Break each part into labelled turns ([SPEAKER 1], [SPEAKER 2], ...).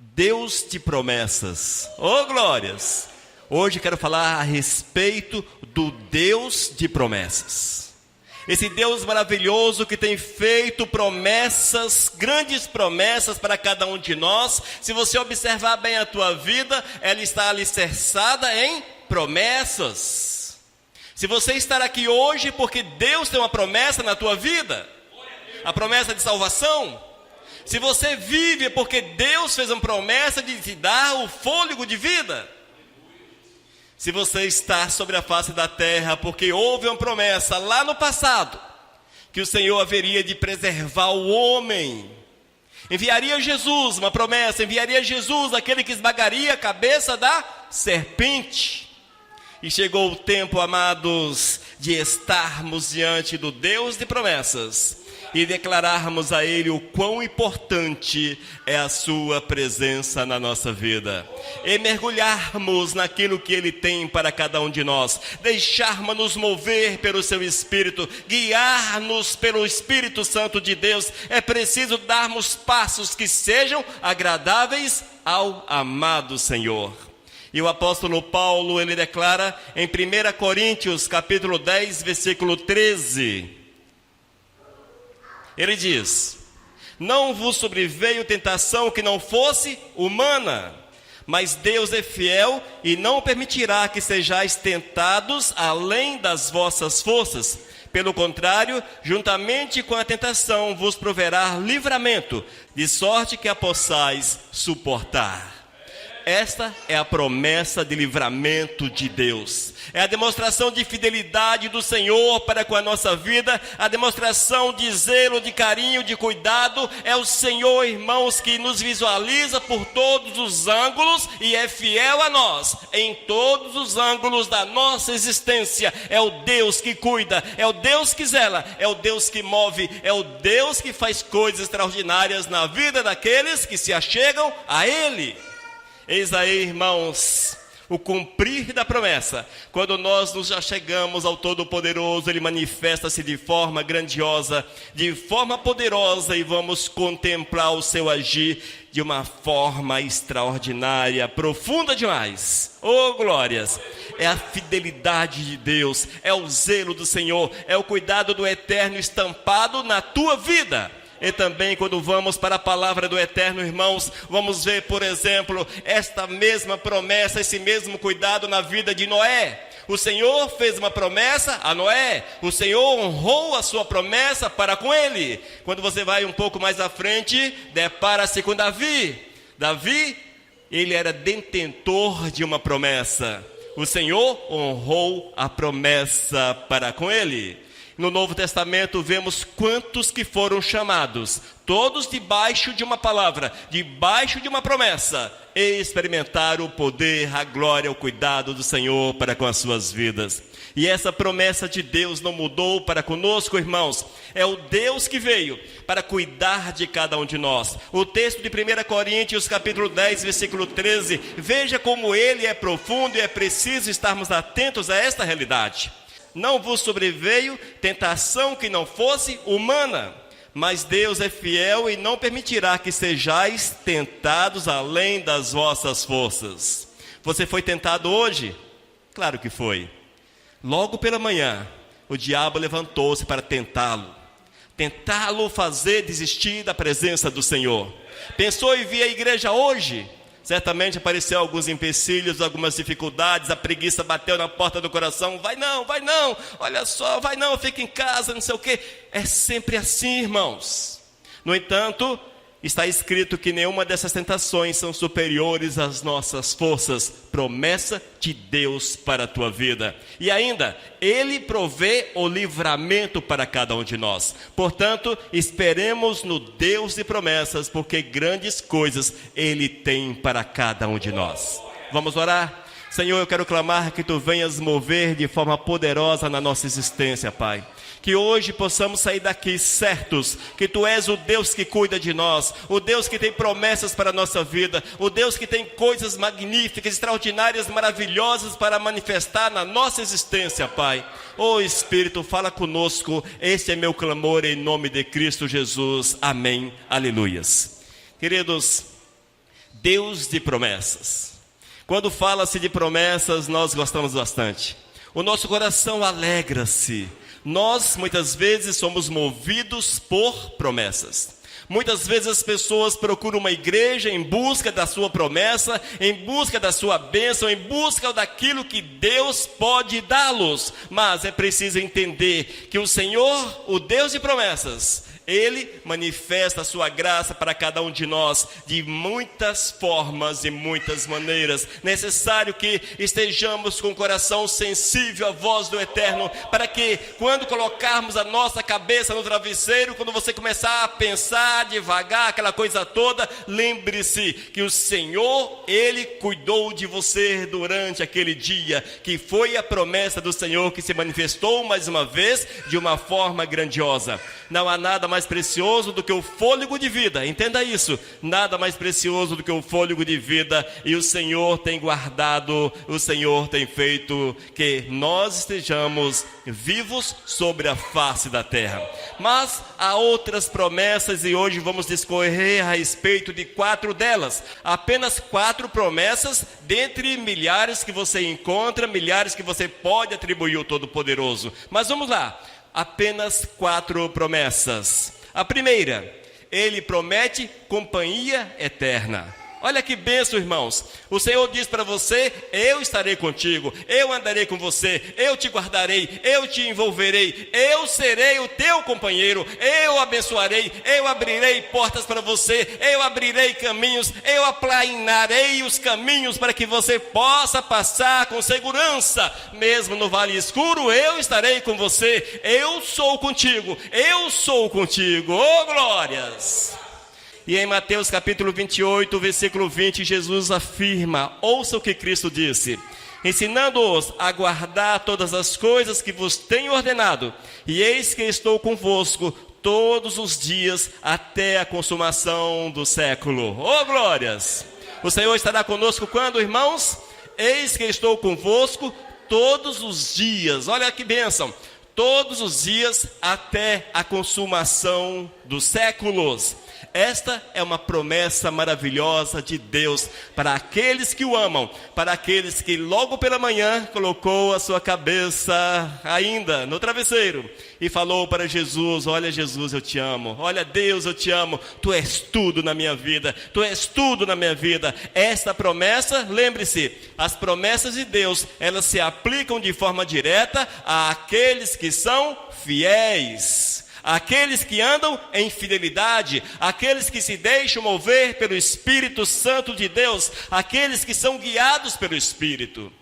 [SPEAKER 1] Deus de promessas. Oh, glórias! Hoje quero falar a respeito do Deus de promessas. Esse Deus maravilhoso que tem feito promessas, grandes promessas para cada um de nós. Se você observar bem a tua vida, ela está alicerçada em promessas. Se você estar aqui hoje porque Deus tem uma promessa na tua vida, a promessa de salvação. Se você vive porque Deus fez uma promessa de te dar o fôlego de vida. Se você está sobre a face da terra porque houve uma promessa lá no passado, que o Senhor haveria de preservar o homem. Enviaria Jesus, uma promessa, enviaria Jesus, aquele que esmagaria a cabeça da serpente. E chegou o tempo, amados, de estarmos diante do Deus de promessas e declararmos a Ele o quão importante é a sua presença na nossa vida. E mergulharmos naquilo que Ele tem para cada um de nós. Deixarmos-nos mover pelo Seu Espírito, guiar-nos pelo Espírito Santo de Deus. É preciso darmos passos que sejam agradáveis ao amado Senhor. E o apóstolo Paulo, ele declara em 1 Coríntios, capítulo 10, versículo 13. Ele diz: não vos sobreveio tentação que não fosse humana, mas Deus é fiel e não permitirá que sejais tentados além das vossas forças. Pelo contrário, juntamente com a tentação vos proverá livramento, de sorte que a possais suportar. Esta é a promessa de livramento de Deus. É a demonstração de fidelidade do Senhor para com a nossa vida. A demonstração de zelo, de carinho, de cuidado. É o Senhor, irmãos, que nos visualiza por todos os ângulos e é fiel a nós em todos os ângulos da nossa existência. É o Deus que cuida, é o Deus que zela, é o Deus que move, é o Deus que faz coisas extraordinárias na vida daqueles que se achegam a Ele. Eis aí, irmãos, o cumprir da promessa. Quando nós nos achegamos ao Todo-Poderoso, Ele manifesta-se de forma grandiosa, de forma poderosa, e vamos contemplar o Seu agir de uma forma extraordinária, profunda demais. Oh, glórias! É a fidelidade de Deus, é o zelo do Senhor, é o cuidado do Eterno estampado na tua vida. E também quando vamos para a palavra do Eterno, irmãos, vamos ver, por exemplo, esta mesma promessa, esse mesmo cuidado na vida de Noé. O Senhor fez uma promessa a Noé, o Senhor honrou a sua promessa para com ele. Quando você vai um pouco mais à frente, depara-se com Davi. Davi, ele era detentor de uma promessa. O Senhor honrou a promessa para com ele. No Novo Testamento vemos quantos que foram chamados, todos debaixo de uma palavra, debaixo de uma promessa, e experimentaram o poder, a glória, o cuidado do Senhor para com as suas vidas. E essa promessa de Deus não mudou para conosco, irmãos. É o Deus que veio para cuidar de cada um de nós. O texto de 1 Coríntios, capítulo 10, versículo 13, veja como ele é profundo e é preciso estarmos atentos a esta realidade. Não vos sobreveio tentação que não fosse humana, mas Deus é fiel e não permitirá que sejais tentados além das vossas forças. Você foi tentado hoje? Claro que foi. Logo pela manhã, o diabo levantou-se para tentá-lo fazer desistir da presença do Senhor. Pensou em vir à igreja hoje? Certamente apareceu alguns empecilhos, algumas dificuldades, a preguiça bateu na porta do coração. Vai não, olha só, vai não, fica em casa, não sei o quê. É sempre assim, irmãos. No entanto, está escrito que nenhuma dessas tentações são superiores às nossas forças. Promessa de Deus para a tua vida. E ainda, Ele provê o livramento para cada um de nós. Portanto, esperemos no Deus de promessas, porque grandes coisas Ele tem para cada um de nós. Vamos orar? Senhor, eu quero clamar que Tu venhas mover de forma poderosa na nossa existência, Pai. Que hoje possamos sair daqui certos que Tu és o Deus que cuida de nós, o Deus que tem promessas para a nossa vida, o Deus que tem coisas magníficas, extraordinárias, maravilhosas para manifestar na nossa existência, Pai. Ó Espírito, fala conosco, esse é meu clamor em nome de Cristo Jesus. Amém. Aleluias. Queridos, Deus de promessas. Quando fala-se de promessas, nós gostamos bastante. O nosso coração alegra-se. Nós, muitas vezes, somos movidos por promessas. Muitas vezes as pessoas procuram uma igreja em busca da sua promessa, em busca da sua bênção, em busca daquilo que Deus pode dá-los. Mas é preciso entender que o Senhor, o Deus de promessas, Ele manifesta a sua graça para cada um de nós de muitas formas e muitas maneiras. Necessário que estejamos com o coração sensível à voz do Eterno, para que quando colocarmos a nossa cabeça no travesseiro, quando você começar a pensar devagar, aquela coisa toda, lembre-se que o Senhor, Ele cuidou de você durante aquele dia, que foi a promessa do Senhor que se manifestou mais uma vez de uma forma grandiosa. Não há nada mais precioso do que o fôlego de vida, entenda isso, nada mais precioso do que o fôlego de vida, e o Senhor tem guardado, o Senhor tem feito que nós estejamos vivos sobre a face da terra. Mas há outras promessas e hoje vamos discorrer a respeito de 4 delas, apenas 4 promessas dentre milhares que você encontra, milhares que você pode atribuir ao Todo-Poderoso. Mas vamos lá, apenas 4 promessas. A primeira, Ele promete companhia eterna. Olha que bênção, irmãos. O Senhor diz para você: eu estarei contigo, eu andarei com você, eu te guardarei, eu te envolverei, eu serei o teu companheiro, eu abençoarei, eu abrirei portas para você, eu abrirei caminhos, eu aplanarei os caminhos para que você possa passar com segurança, mesmo no vale escuro, eu estarei com você, eu sou contigo, oh glórias! E em Mateus capítulo 28, versículo 20, Jesus afirma, ouça o que Cristo disse: ensinando-os a guardar todas as coisas que vos tenho ordenado, e eis que estou convosco todos os dias até a consumação do século. Oh glórias! O Senhor estará conosco quando, irmãos? Eis que estou convosco todos os dias. Olha que bênção! Todos os dias até a consumação dos séculos. Esta é uma promessa maravilhosa de Deus para aqueles que o amam, para aqueles que logo pela manhã colocou a sua cabeça ainda no travesseiro e falou para Jesus: olha Jesus, eu te amo, olha Deus, eu te amo, tu és tudo na minha vida, tu és tudo na minha vida. Esta promessa, lembre-se, as promessas de Deus, elas se aplicam de forma direta àqueles que são fiéis, aqueles que andam em fidelidade, aqueles que se deixam mover pelo Espírito Santo de Deus, aqueles que são guiados pelo Espírito.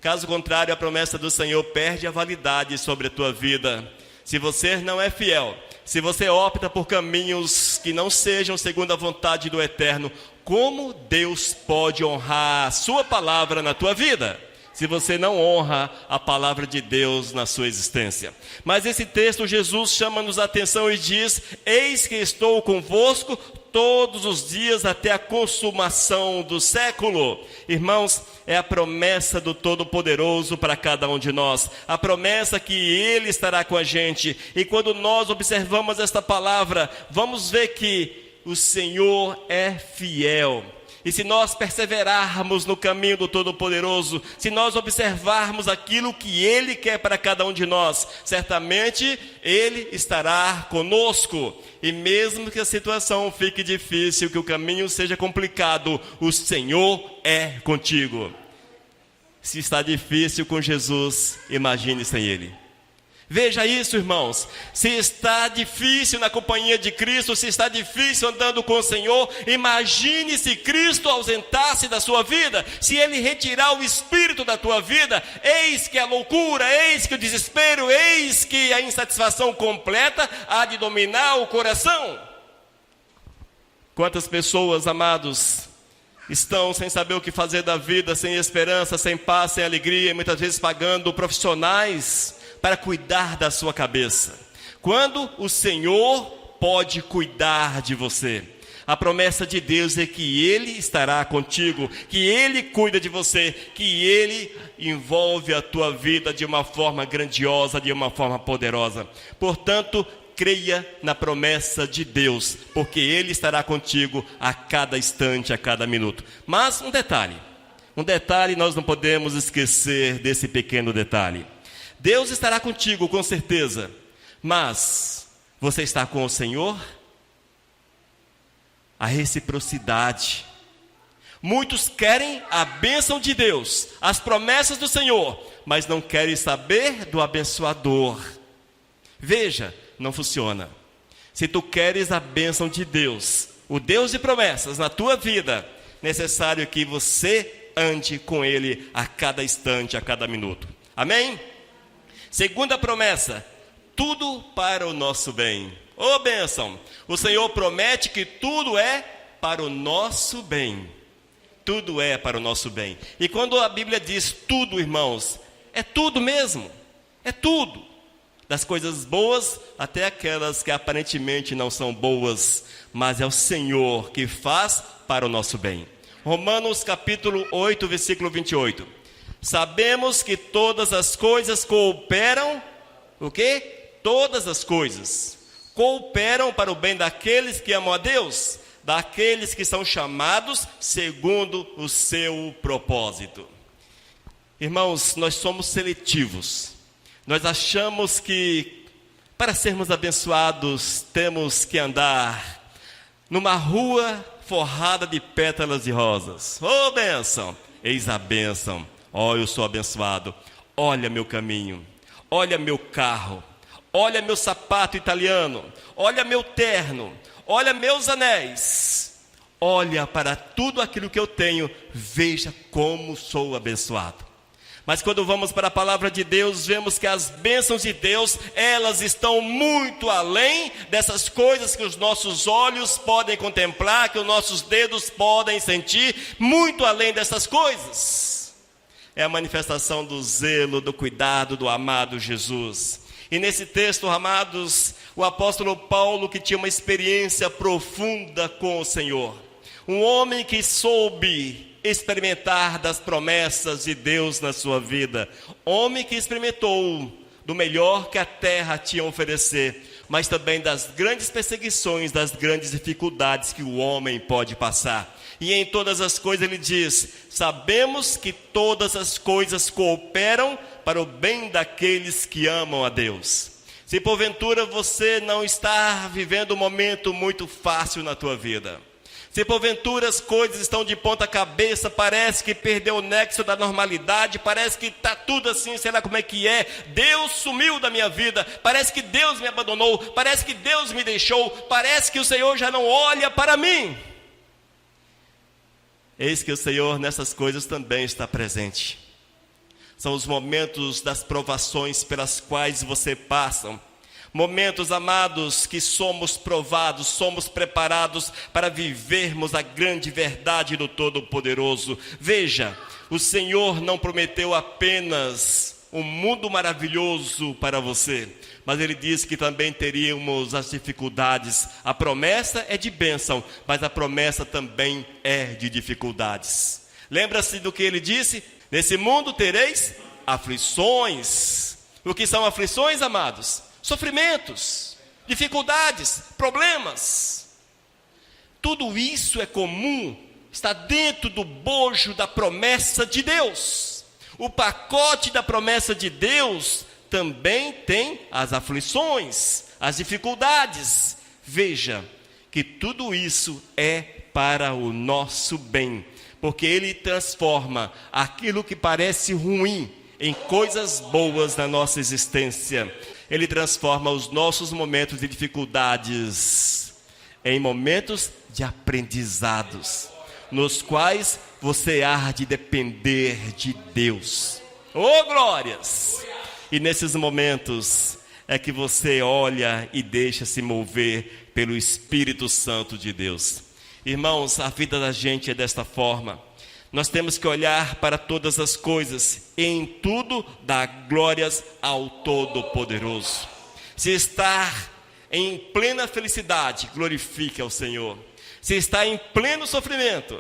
[SPEAKER 1] Caso contrário, a promessa do Senhor perde a validade sobre a tua vida. Se você não é fiel, se você opta por caminhos que não sejam segundo a vontade do Eterno, como Deus pode honrar a sua palavra na tua vida? Se você não honra a palavra de Deus na sua existência. Mas esse texto, Jesus chama-nos a atenção e diz: eis que estou convosco todos os dias até a consumação do século. Irmãos, é a promessa do Todo-Poderoso para cada um de nós, a promessa que Ele estará com a gente. E quando nós observamos esta palavra, vamos ver que o Senhor é fiel. E se nós perseverarmos no caminho do Todo-Poderoso, se nós observarmos aquilo que Ele quer para cada um de nós, certamente Ele estará conosco. E mesmo que a situação fique difícil, que o caminho seja complicado, o Senhor é contigo. Se está difícil com Jesus, imagine sem Ele. Veja isso, irmãos, se está difícil na companhia de Cristo, se está difícil andando com o Senhor, imagine se Cristo ausentar-se da sua vida, se Ele retirar o Espírito da tua vida, eis que a loucura, eis que o desespero, eis que a insatisfação completa há de dominar o coração. Quantas pessoas, amados, estão sem saber o que fazer da vida, sem esperança, sem paz, sem alegria, e muitas vezes pagando profissionais para cuidar da sua cabeça, quando o Senhor pode cuidar de você. A promessa de Deus é que Ele estará contigo, que Ele cuida de você, que Ele envolve a tua vida de uma forma grandiosa, de uma forma poderosa. Portanto, creia na promessa de Deus, porque Ele estará contigo a cada instante, a cada minuto. Mas um detalhe nós não podemos esquecer desse pequeno detalhe. Deus estará contigo com certeza, mas você está com o Senhor? A reciprocidade. Muitos querem a bênção de Deus, as promessas do Senhor, mas não querem saber do abençoador. Veja, não funciona. Se tu queres a bênção de Deus, o Deus de promessas na tua vida, necessário que você ande com Ele a cada instante, a cada minuto. Amém? Segunda promessa, tudo para o nosso bem. Ô bênção, o Senhor promete que tudo é para o nosso bem. Tudo é para o nosso bem. E quando a Bíblia diz tudo, irmãos, é tudo mesmo. É tudo. Das coisas boas até aquelas que aparentemente não são boas, mas é o Senhor que faz para o nosso bem. Romanos capítulo 8, versículo 28. Sabemos que todas as coisas cooperam, o quê? Todas as coisas cooperam para o bem daqueles que amam a Deus, daqueles que são chamados segundo o seu propósito. Irmãos, nós somos seletivos. Nós achamos que para sermos abençoados temos que andar numa rua forrada de pétalas de rosas. Ô bênção, eis a bênção. Ó, eu sou abençoado. Olha meu caminho, olha meu carro, olha meu sapato italiano, olha meu terno, olha meus anéis, olha para tudo aquilo que eu tenho, veja como sou abençoado. Mas quando vamos para a palavra de Deus, vemos que as bênçãos de Deus, elas estão muito além dessas coisas que os nossos olhos podem contemplar, que os nossos dedos podem sentir, muito além dessas coisas. É a manifestação do zelo, do cuidado do amado Jesus. E nesse texto, amados, o apóstolo Paulo, que tinha uma experiência profunda com o Senhor, um homem que soube experimentar das promessas de Deus na sua vida, homem que experimentou do melhor que a terra tinha a oferecer, mas também das grandes perseguições, das grandes dificuldades que o homem pode passar. E em todas as coisas ele diz: sabemos que todas as coisas cooperam para o bem daqueles que amam a Deus. Se porventura você não está vivendo um momento muito fácil na tua vida, se porventura as coisas estão de ponta cabeça, parece que perdeu o nexo da normalidade, parece que está tudo assim, sei lá como é que é, Deus sumiu da minha vida, parece que Deus me abandonou, parece que Deus me deixou, parece que o Senhor já não olha para mim. Eis que o Senhor nessas coisas também está presente. São os momentos das provações pelas quais você passa. Momentos, amados, que somos provados, somos preparados para vivermos a grande verdade do Todo-Poderoso. Veja, o Senhor não prometeu apenas um mundo maravilhoso para você, mas Ele disse que também teríamos as dificuldades. A promessa é de bênção, mas a promessa também é de dificuldades. Lembra-se do que Ele disse? Nesse mundo tereis aflições. O que são aflições, amados? Sofrimentos, dificuldades, problemas. Tudo isso é comum, está dentro do bojo da promessa de Deus. O pacote da promessa de Deus também tem as aflições, as dificuldades. Veja que tudo isso é para o nosso bem, porque Ele transforma aquilo que parece ruim em coisas boas na nossa existência. Ele transforma os nossos momentos de dificuldades em momentos de aprendizados, nos quais você há de depender de Deus. Oh, glórias! E nesses momentos é que você olha e deixa se mover pelo Espírito Santo de Deus. Irmãos, a vida da gente é desta forma. Nós temos que olhar para todas as coisas e em tudo dar glórias ao Todo-Poderoso. Se está em plena felicidade, glorifique ao Senhor. Se está em pleno sofrimento,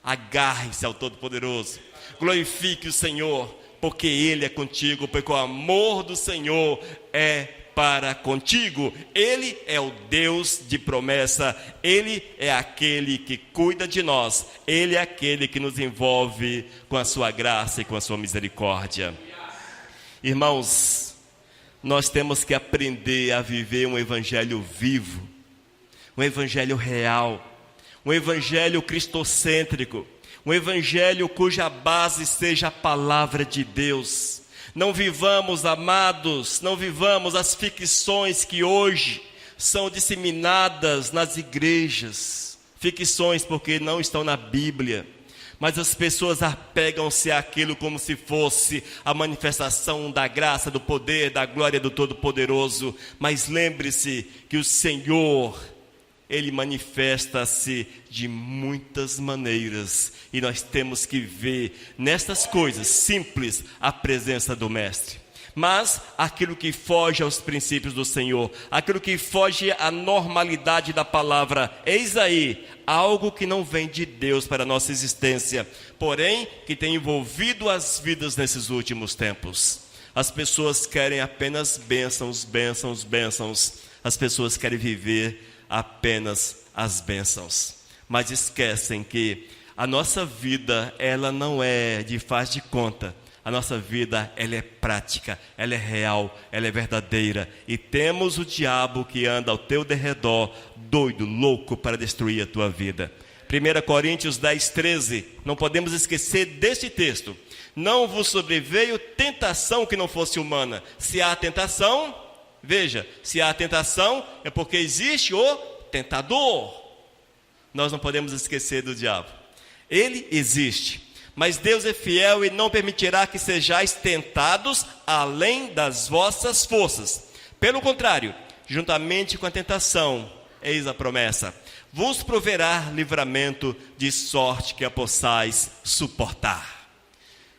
[SPEAKER 1] agarre-se ao Todo-Poderoso. Glorifique o Senhor, porque Ele é contigo, porque o amor do Senhor é para contigo. Ele é o Deus de promessa, Ele é aquele que cuida de nós, Ele é aquele que nos envolve com a sua graça e com a sua misericórdia. Irmãos, nós temos que aprender a viver um evangelho vivo, um evangelho real, um evangelho cristocêntrico, um evangelho cuja base seja a palavra de Deus. Não vivamos, amados, não vivamos as ficções que hoje são disseminadas nas igrejas. Ficções porque não estão na Bíblia, mas as pessoas apegam-se àquilo como se fosse a manifestação da graça, do poder, da glória do Todo-Poderoso. Mas lembre-se que o Senhor, Ele manifesta-se de muitas maneiras, e nós temos que ver nestas coisas simples a presença do Mestre. Mas aquilo que foge aos princípios do Senhor, aquilo que foge à normalidade da palavra, eis aí algo que não vem de Deus para a nossa existência, porém que tem envolvido as vidas nesses últimos tempos. As pessoas querem apenas bênçãos, bênçãos, bênçãos. As pessoas querem viver apenas as bênçãos, mas esquecem que a nossa vida, ela não é de faz de conta. A nossa vida, ela é prática, ela é real, ela é verdadeira, e temos o diabo que anda ao teu derredor, doido, louco para destruir a tua vida. 1 Coríntios 10:13, não podemos esquecer deste texto: não vos sobreveio tentação que não fosse humana. Se há tentação, veja, se há tentação, é porque existe o tentador. Nós não podemos esquecer do diabo. Ele existe, mas Deus é fiel e não permitirá que sejais tentados além das vossas forças. Pelo contrário, juntamente com a tentação, eis a promessa: vos proverá livramento, de sorte que a possais suportar.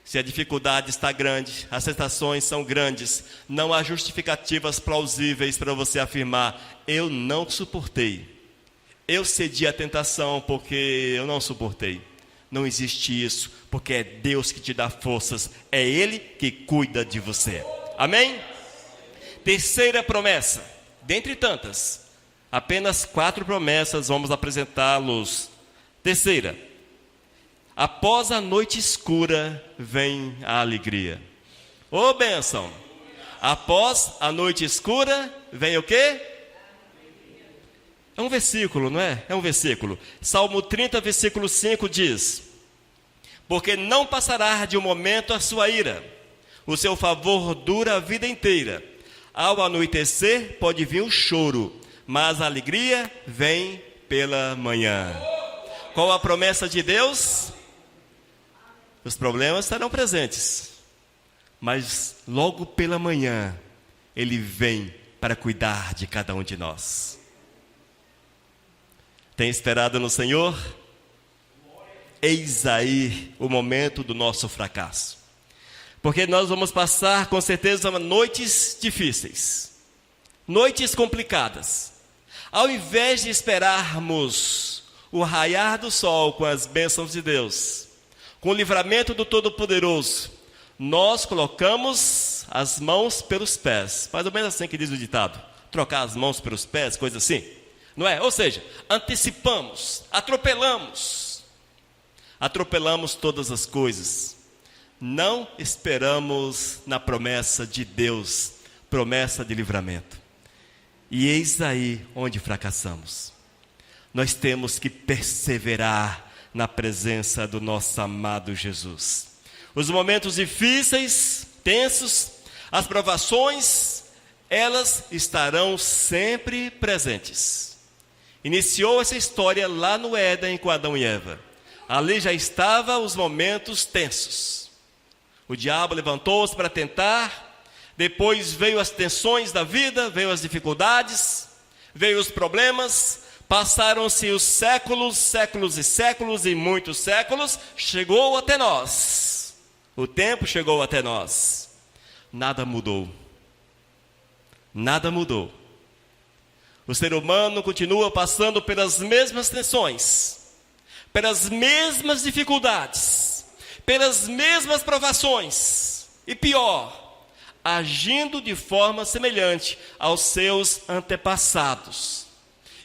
[SPEAKER 1] Se a dificuldade está grande, as tentações são grandes, não há justificativas plausíveis para você afirmar: eu não suportei, eu cedi à tentação porque eu não suportei. Não existe isso, porque é Deus que te dá forças, é Ele que cuida de você. Amém? Terceira promessa, dentre tantas, apenas 4 promessas, vamos apresentá-los. Terceira: após a noite escura vem a alegria. Ô bênção! Após a noite escura vem o quê? É um versículo, não é? É um versículo. Salmo 30, versículo 5 diz: porque não passará de um momento a sua ira, o seu favor dura a vida inteira. Ao anoitecer pode vir o choro, mas a alegria vem pela manhã. Qual a promessa de Deus? Os problemas estarão presentes, mas logo pela manhã Ele vem para cuidar de cada um de nós. Tem esperado no Senhor? Eis aí o momento do nosso fracasso, porque nós vamos passar com certeza noites difíceis, noites complicadas. Ao invés de esperarmos o raiar do sol com as bênçãos de Deus, com o livramento do Todo-Poderoso, nós colocamos as mãos pelos pés, mais ou menos assim que diz o ditado: trocar as mãos pelos pés, coisa assim, não é? Ou seja, antecipamos, atropelamos todas as coisas, não esperamos na promessa de Deus, promessa de livramento, e eis aí onde fracassamos. Nós temos que perseverar na presença do nosso amado Jesus. Os momentos difíceis, tensos, as provações, elas estarão sempre presentes. Iniciou essa história lá no Éden com Adão e Eva. Ali já estavam os momentos tensos. O diabo levantou-se para tentar, depois veio as tensões da vida, veio as dificuldades, veio os problemas. Passaram-se os séculos, séculos e séculos e muitos séculos, chegou até nós. O tempo chegou até nós. Nada mudou. Nada mudou. O ser humano continua passando pelas mesmas tensões, pelas mesmas dificuldades, pelas mesmas provações. E pior, agindo de forma semelhante aos seus antepassados.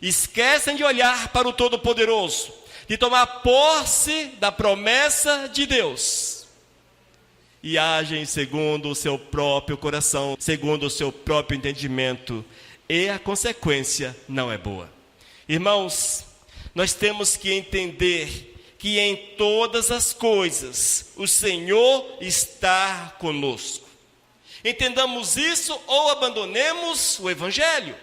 [SPEAKER 1] Esquecem de olhar para o Todo-Poderoso, de tomar posse da promessa de Deus, e agem segundo o seu próprio coração, segundo o seu próprio entendimento, e a consequência não é boa. Irmãos, nós temos que entender que em todas as coisas o Senhor está conosco. Entendamos isso ou abandonemos o Evangelho.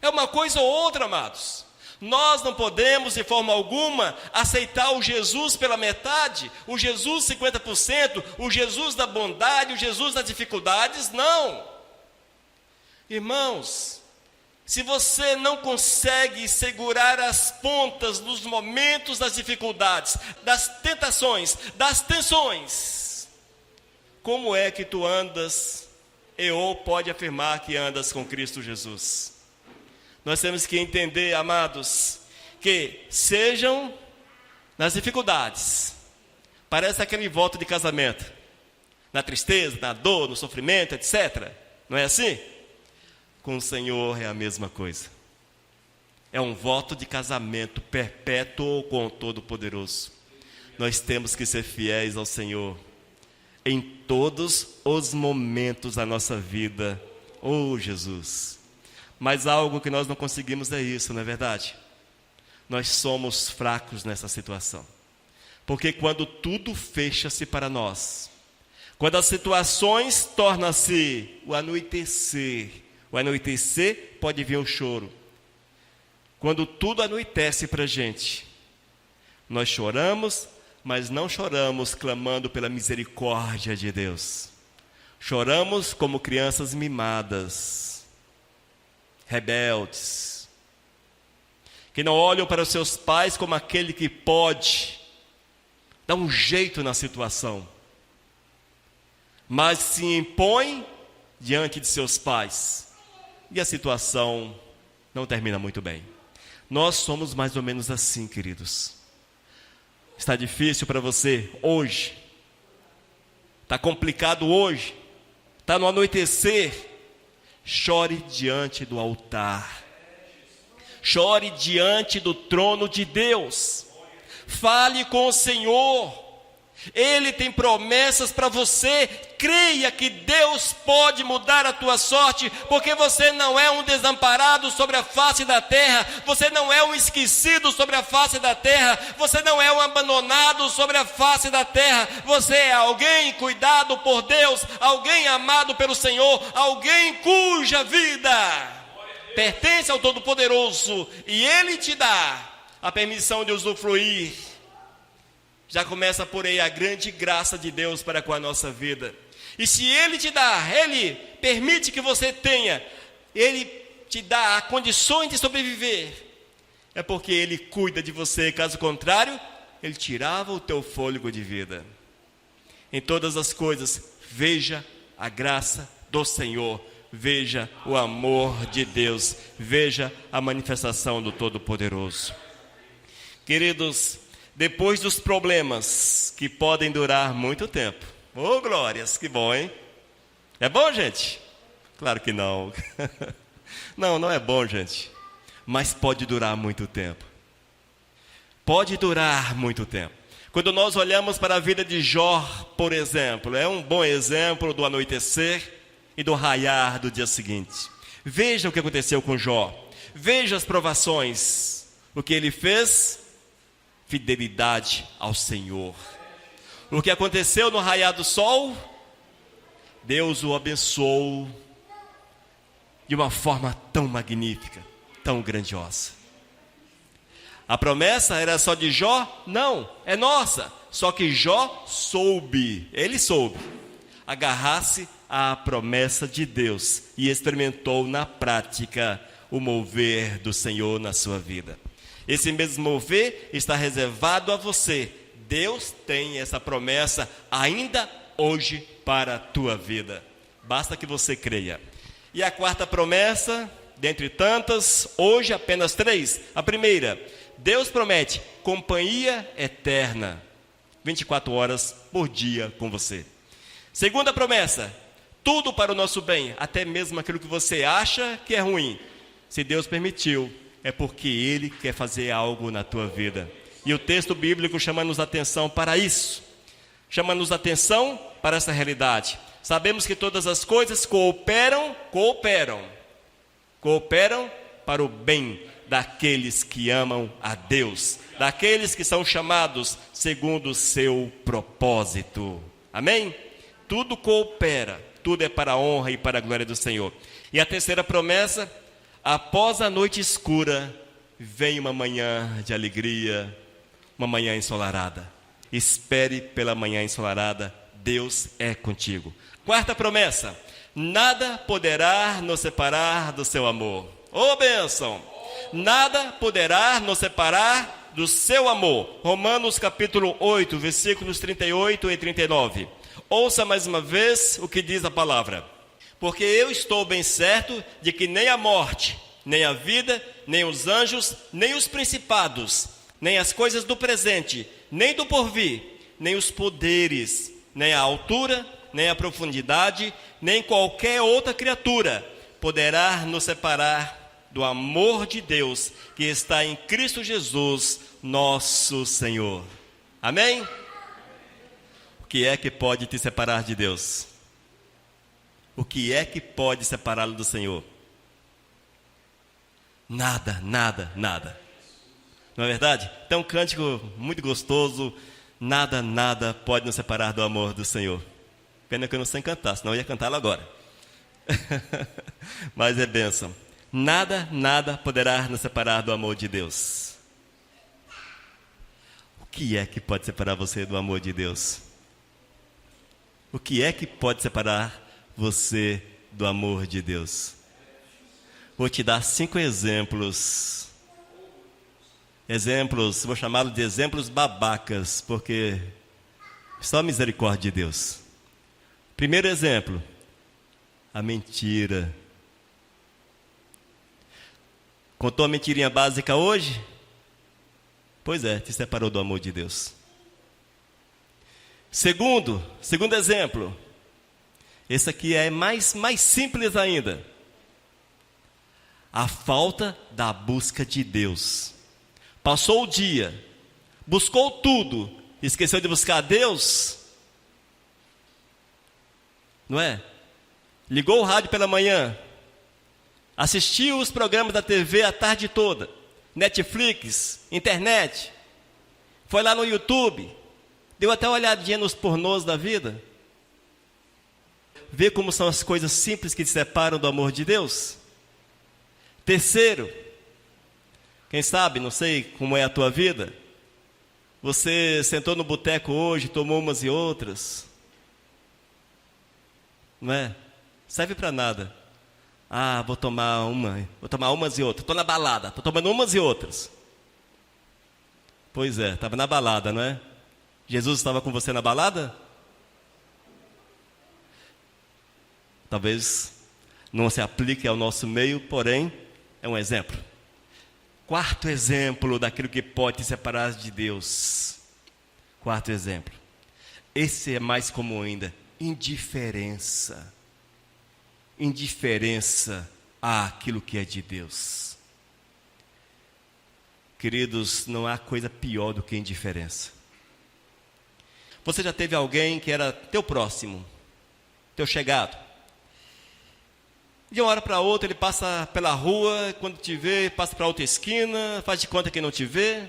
[SPEAKER 1] É uma coisa ou outra, amados. Nós não podemos, de forma alguma, aceitar o Jesus pela metade, o Jesus 50%, o Jesus da bondade, o Jesus das dificuldades, não. Irmãos, se você não consegue segurar as pontas nos momentos das dificuldades, das tentações, das tensões, como é que tu andas ou pode afirmar que andas com Cristo Jesus? Nós temos que entender, amados, que sejam nas dificuldades, parece aquele voto de casamento, na tristeza, na dor, no sofrimento, etc. Não é assim? Com o Senhor é a mesma coisa. É um voto de casamento perpétuo com o Todo-Poderoso. Nós temos que ser fiéis ao Senhor em todos os momentos da nossa vida. Oh, Jesus! Mas algo que nós não conseguimos é isso, não é verdade? Nós somos fracos nessa situação. Porque quando tudo fecha-se para nós, quando as situações tornam-se o anoitecer pode vir o choro. Quando tudo anoitece para a gente, nós choramos, mas não choramos clamando pela misericórdia de Deus. Choramos como crianças mimadas, rebeldes, que não olham para os seus pais como aquele que pode dar um jeito na situação, mas se impõe diante de seus pais, e a situação não termina muito bem. Nós somos mais ou menos assim, queridos. Está difícil para você hoje, está complicado hoje, está no anoitecer. Chore diante do altar, chore diante do trono de Deus, fale com o Senhor, Ele tem promessas para você. Creia que Deus pode mudar a tua sorte, porque você não é um desamparado sobre a face da terra, você não é um esquecido sobre a face da terra, você não é um abandonado sobre a face da terra, você é alguém cuidado por Deus, alguém amado pelo Senhor, alguém cuja vida pertence ao Todo-Poderoso, e Ele te dá a permissão de usufruir. Já começa por aí a grande graça de Deus para com a nossa vida. E se Ele te dá, Ele permite que você tenha, Ele te dá condições de sobreviver, é porque Ele cuida de você. Caso contrário, Ele tirava o teu fôlego de vida. Em todas as coisas, veja a graça do Senhor, veja o amor de Deus, veja a manifestação do Todo-Poderoso. Queridos, depois dos problemas que podem durar muito tempo, oh glórias, que bom, hein? É bom, gente? Claro que não. Não é bom, gente. Mas pode durar muito tempo. Pode durar muito tempo. Quando nós olhamos para a vida de Jó, por exemplo, é um bom exemplo do anoitecer e do raiar do dia seguinte. Veja o que aconteceu com Jó. Veja as provações. O que ele fez? Fidelidade ao Senhor. O que aconteceu no raiar do sol? Deus o abençoou de uma forma tão magnífica, tão grandiosa. A promessa era só de Jó? Não, é nossa. Só que Jó ele soube agarrar-se à promessa de Deus e experimentou na prática o mover do Senhor na sua vida. Esse mesmo mover está reservado a você. Deus tem essa promessa ainda hoje para a tua vida. Basta que você creia. E a quarta promessa, dentre tantas, hoje apenas 3. A primeira, Deus promete companhia eterna, 24 horas por dia com você. Segunda promessa, tudo para o nosso bem, até mesmo aquilo que você acha que é ruim. Se Deus permitiu, é porque Ele quer fazer algo na tua vida. E o texto bíblico chama-nos a atenção para isso. Chama-nos a atenção para essa realidade. Sabemos que todas as coisas cooperam para o bem daqueles que amam a Deus, daqueles que são chamados segundo o seu propósito. Amém? Tudo coopera, tudo é para a honra e para a glória do Senhor. E a terceira promessa: após a noite escura, vem uma manhã de alegria, uma manhã ensolarada. Espere pela manhã ensolarada, Deus é contigo. Quarta promessa: nada poderá nos separar do seu amor. Ô bênção! Nada poderá nos separar do seu amor. Romanos capítulo 8, versículos 38 e 39. Ouça mais uma vez o que diz a palavra. Porque eu estou bem certo de que nem a morte, nem a vida, nem os anjos, nem os principados, nem as coisas do presente, nem do porvir, nem os poderes, nem a altura, nem a profundidade, nem qualquer outra criatura poderá nos separar do amor de Deus que está em Cristo Jesus, nosso Senhor. Amém? O que é que pode te separar de Deus? O que é que pode separá-lo do Senhor? Nada, nada, nada. Não é verdade? Então, um cântico muito gostoso. Nada, nada pode nos separar do amor do Senhor. Pena que eu não sei cantar, senão eu ia cantá-lo agora. Mas é bênção. Nada, nada poderá nos separar do amor de Deus. O que é que pode separar você do amor de Deus? O que é que pode separar você do amor de Deus? Vou te dar 5 exemplos. Vou chamá-los de exemplos babacas, porque só a misericórdia de Deus. Primeiro exemplo: a mentira. Contou a mentirinha básica hoje? Pois é, te separou do amor de Deus. Segundo exemplo. Esse aqui é mais simples ainda. A falta da busca de Deus. Passou o dia, buscou tudo, esqueceu de buscar Deus? Não é? Ligou o rádio pela manhã, assistiu os programas da TV a tarde toda, Netflix, internet, foi lá no YouTube, deu até uma olhadinha nos pornôs da vida, vê como são as coisas simples que te separam do amor de Deus. Terceiro, quem sabe, não sei como é a tua vida, você sentou no boteco hoje, tomou umas e outras, não é? Serve para nada. Ah, vou tomar umas e outras. Estou na balada, estou tomando umas e outras. Pois é, estava na balada, não é? Jesus estava com você na balada? Talvez não se aplique ao nosso meio, porém, é um exemplo. Quarto exemplo daquilo que pode te separar de Deus. Quarto exemplo. Esse é mais comum ainda. Indiferença. Indiferença àquilo que é de Deus. Queridos, não há coisa pior do que indiferença. Você já teve alguém que era teu próximo, teu chegado? De uma hora para outra ele passa pela rua, quando te vê, passa para outra esquina, faz de conta que não te vê,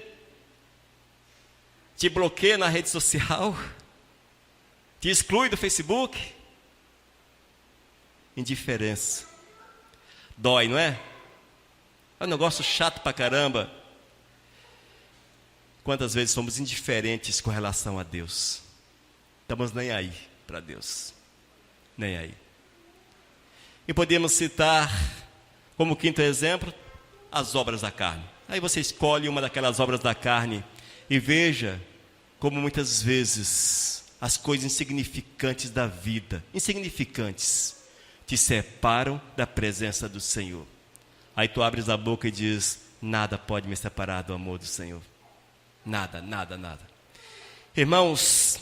[SPEAKER 1] te bloqueia na rede social, te exclui do Facebook. Indiferença. Dói, não é? É um negócio chato pra caramba. Quantas vezes somos indiferentes com relação a Deus? Estamos nem aí para Deus. Nem aí. E podemos citar, como quinto exemplo, as obras da carne. Aí você escolhe uma daquelas obras da carne e veja como muitas vezes as coisas insignificantes da vida, insignificantes, te separam da presença do Senhor. Aí tu abres a boca e diz: nada pode me separar do amor do Senhor. Nada, nada, nada. Irmãos,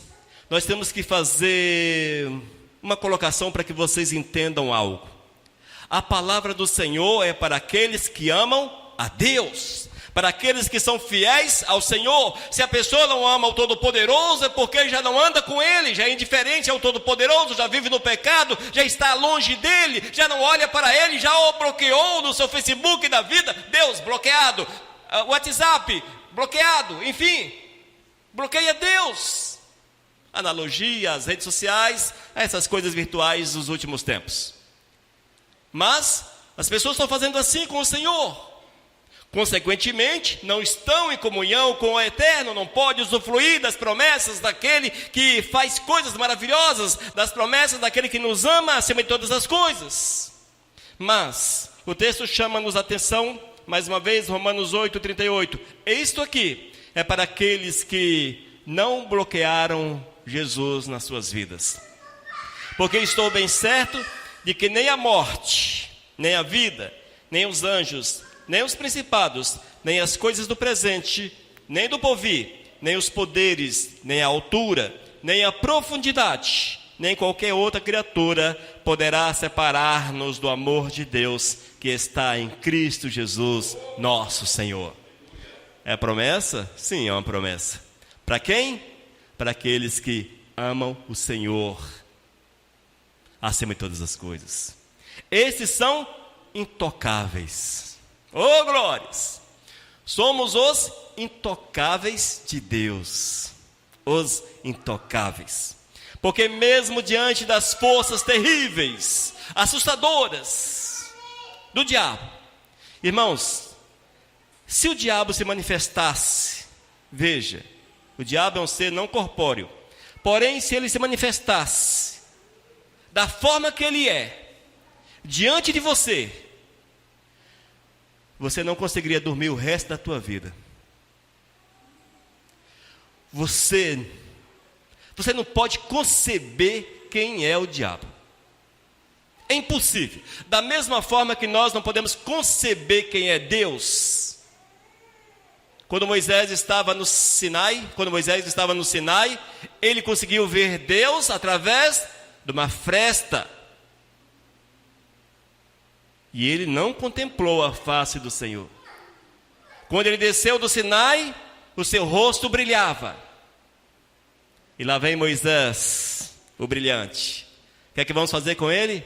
[SPEAKER 1] nós temos que fazer uma colocação para que vocês entendam algo. A palavra do Senhor é para aqueles que amam a Deus, para aqueles que são fiéis ao Senhor. Se a pessoa não ama o Todo-Poderoso, é porque já não anda com Ele, já é indiferente ao Todo-Poderoso, já vive no pecado, já está longe dEle, já não olha para Ele, já o bloqueou no seu Facebook da vida. Deus, bloqueado. WhatsApp, bloqueado. Enfim, bloqueia Deus. Analogia às redes sociais, a essas coisas virtuais dos últimos tempos. Mas as pessoas estão fazendo assim com o Senhor. Consequentemente, não estão em comunhão com o Eterno, não pode usufruir das promessas daquele que faz coisas maravilhosas, das promessas daquele que nos ama acima de todas as coisas. Mas o texto chama-nos a atenção, mais uma vez, Romanos 8:38. Isto aqui é para aqueles que não bloquearam Jesus nas suas vidas. Porque estou bem certo de que nem a morte, nem a vida, nem os anjos, nem os principados, nem as coisas do presente, nem do porvir, nem os poderes, nem a altura, nem a profundidade, nem qualquer outra criatura poderá separar-nos do amor de Deus que está em Cristo Jesus, nosso Senhor. É promessa? Sim, é uma promessa. Para quem? Para aqueles que amam o Senhor acima de todas as coisas. Esses são intocáveis. Oh, glórias! Somos os intocáveis de Deus. Os intocáveis. Porque mesmo diante das forças terríveis, assustadoras do diabo, irmãos, se o diabo se manifestasse, veja, o diabo é um ser não corpóreo, porém se ele se manifestasse da forma que ele é, diante de você, você não conseguiria dormir o resto da tua vida. Você não pode conceber quem é o diabo. É impossível. Da mesma forma que nós não podemos conceber quem é Deus. Quando Moisés estava no Sinai, ele conseguiu ver Deus através de uma fresta. E ele não contemplou a face do Senhor. Quando ele desceu do Sinai, o seu rosto brilhava. E lá vem Moisés, o brilhante. O que é que vamos fazer com ele?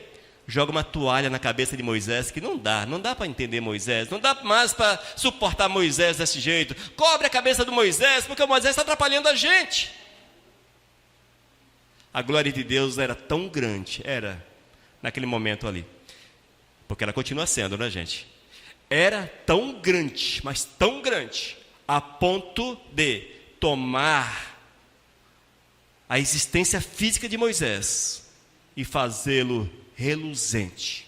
[SPEAKER 1] Joga uma toalha na cabeça de Moisés, que não dá para entender Moisés, não dá mais para suportar Moisés desse jeito. Cobre a cabeça do Moisés, porque o Moisés está atrapalhando a gente. A glória de Deus era tão grande, era naquele momento ali. Porque ela continua sendo, né, gente? Era tão grande, mas tão grande, a ponto de tomar a existência física de Moisés e fazê-lo reluzente,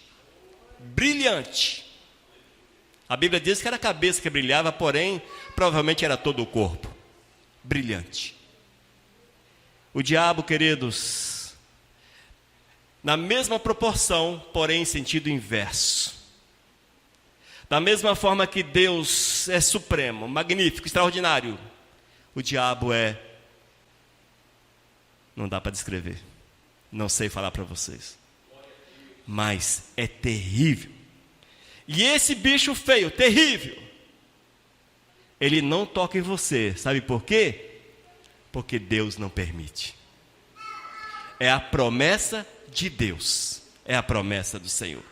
[SPEAKER 1] brilhante. A Bíblia diz que era a cabeça que brilhava, porém, provavelmente era todo o corpo, brilhante. O diabo, queridos, na mesma proporção, porém em sentido inverso. Da mesma forma que Deus é supremo, magnífico, extraordinário, o diabo não dá para descrever, não sei falar para vocês, mas é terrível. E esse bicho feio, terrível, ele não toca em você, sabe por quê? Porque Deus não permite. É a promessa de Deus, é a promessa do Senhor.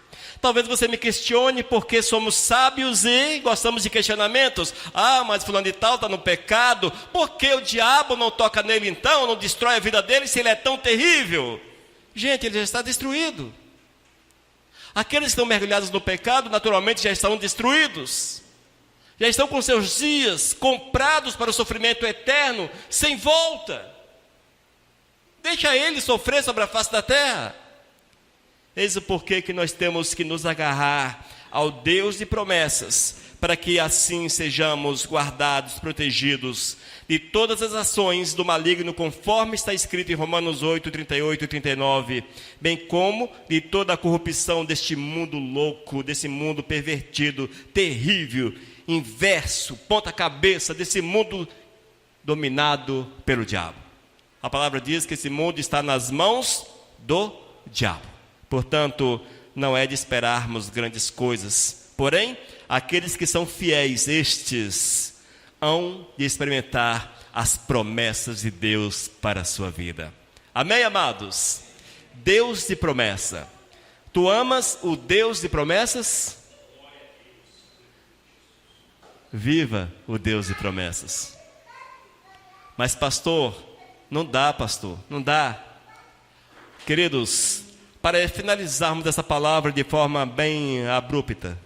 [SPEAKER 1] Talvez você me questione porque somos sábios e gostamos de questionamentos. Ah, mas fulano de tal está no pecado, por que o diabo não toca nele então, não destrói a vida dele se ele é tão terrível? Gente, ele já está destruído. Aqueles que estão mergulhados no pecado, naturalmente já estão destruídos. Já estão com seus dias comprados para o sofrimento eterno, sem volta. Deixa ele sofrer sobre a face da terra. Eis o porquê que nós temos que nos agarrar ao Deus de promessas, para que assim sejamos guardados, protegidos de todas as ações do maligno, conforme está escrito em Romanos 8, 38 e 39, bem como de toda a corrupção deste mundo louco, desse mundo pervertido, terrível, inverso, ponta cabeça, desse mundo dominado pelo diabo. A palavra diz que esse mundo está nas mãos do diabo. Portanto, não é de esperarmos grandes coisas. Porém, aqueles que são fiéis, estes hão de experimentar as promessas de Deus para a sua vida. Amém, amados? Deus de promessa. Tu amas o Deus de promessas? Viva o Deus de promessas. Mas pastor, não dá, não dá. Queridos, para finalizarmos essa palavra de forma bem abrupta,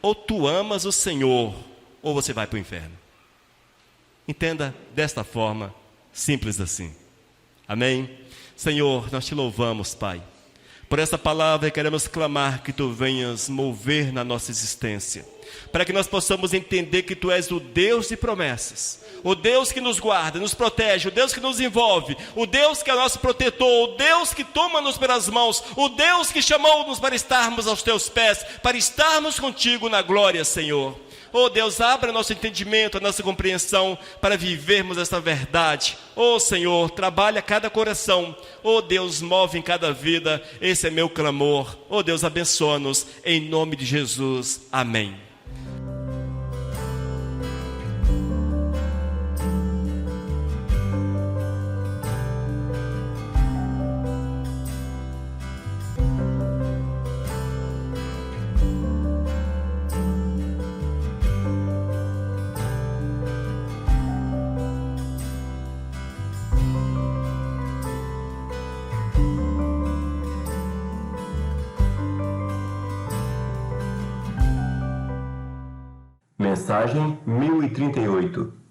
[SPEAKER 1] ou tu amas o Senhor, ou você vai para o inferno. Entenda desta forma, simples assim. Amém? Senhor, nós te louvamos, Pai. Por essa palavra queremos clamar que tu venhas mover na nossa existência, para que nós possamos entender que tu és o Deus de promessas, o Deus que nos guarda, nos protege, o Deus que nos envolve, o Deus que é nosso protetor, o Deus que toma-nos pelas mãos, o Deus que chamou-nos para estarmos aos teus pés, para estarmos contigo na glória, Senhor. Oh Deus, abra nosso entendimento, a nossa compreensão para vivermos esta verdade. Oh Senhor, trabalha cada coração. Oh Deus, move em cada vida. Esse é meu clamor. Oh Deus, abençoa-nos em nome de Jesus. Amém.
[SPEAKER 2] Mensagem 1038.